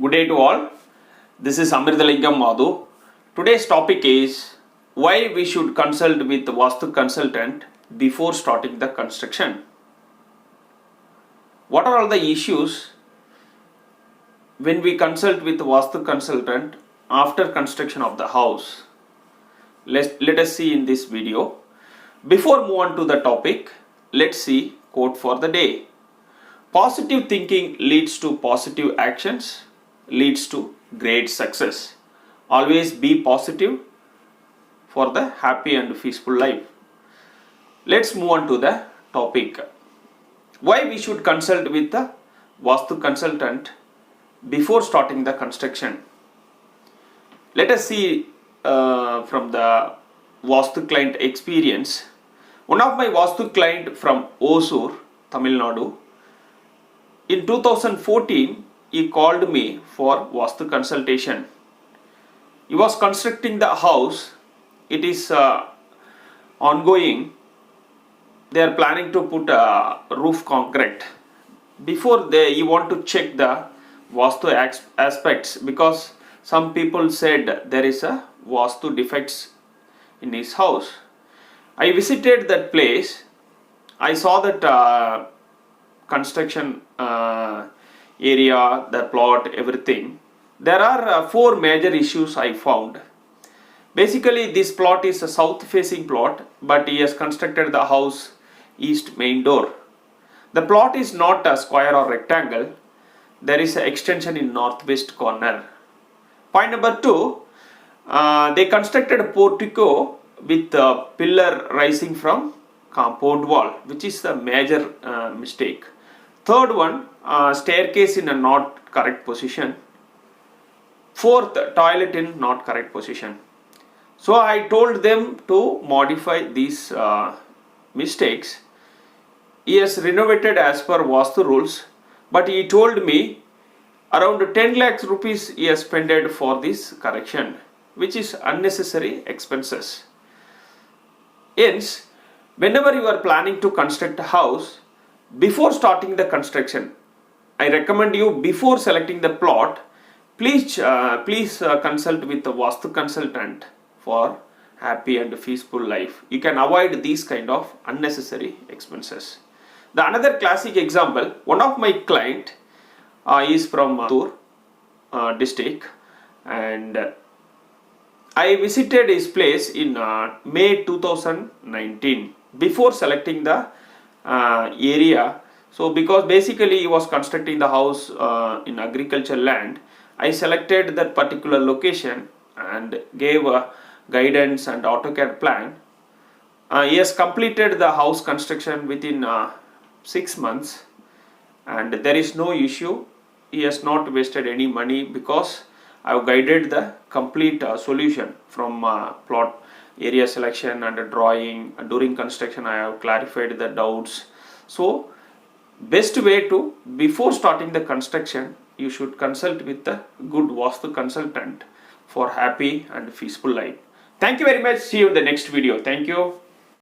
Good day to all. This is Amrithalingam Madhu. Today's topic is why we should consult with the Vastu consultant before starting the construction. What are all the issues when we consult with the Vastu consultant after construction of the house? Let us see in this video. Before move on to the topic, let's see quote for the day. Positive thinking leads to positive actions, leads to great success. Always be positive for the happy and peaceful life. Let's move on to the topic. Why we should consult with the Vastu consultant before starting the construction. Let us see from the Vastu client experience. One of my Vastu client from Osur, Tamil Nadu, in 2014, he called me for Vastu consultation. He was constructing the house. It is ongoing. They are planning to put a roof concrete. Before you want to check the Vastu aspects, because some people said there is a Vastu defects in his house. I visited that place. I saw that construction area, the plot, everything. There are four major issues I found. Basically, this plot is a south facing plot, but he has constructed the house east main door. The plot is not a square or rectangle. There is an extension in northwest corner. Point number two, they constructed a portico with a pillar rising from compound wall, which is the major mistake. Third one, staircase in a not correct position. Fourth, toilet in not correct position. So I told them to modify these mistakes. He has renovated as per Vastu rules, but he told me around 10 lakhs rupees he has spent for this correction, which is unnecessary expenses. Hence, whenever you are planning to construct a house, before starting the construction, I recommend you, before selecting the plot, please consult with the Vastu consultant for happy and peaceful life. You can avoid these kind of unnecessary expenses. The another classic example, one of my client is from Tur district, and I visited his place in May 2019 before selecting the area. So because basically he was constructing the house in agricultural land, I selected that particular location and gave guidance and AutoCAD plan. He has completed the house construction within 6 months, and there is no issue. He has not wasted any money because I have guided the complete solution from plot area selection and drawing. During construction I have clarified the doubts. So best way to, before starting the construction, you should consult with the good Vastu consultant for happy and peaceful life. Thank you very much. See you in the next video. Thank you.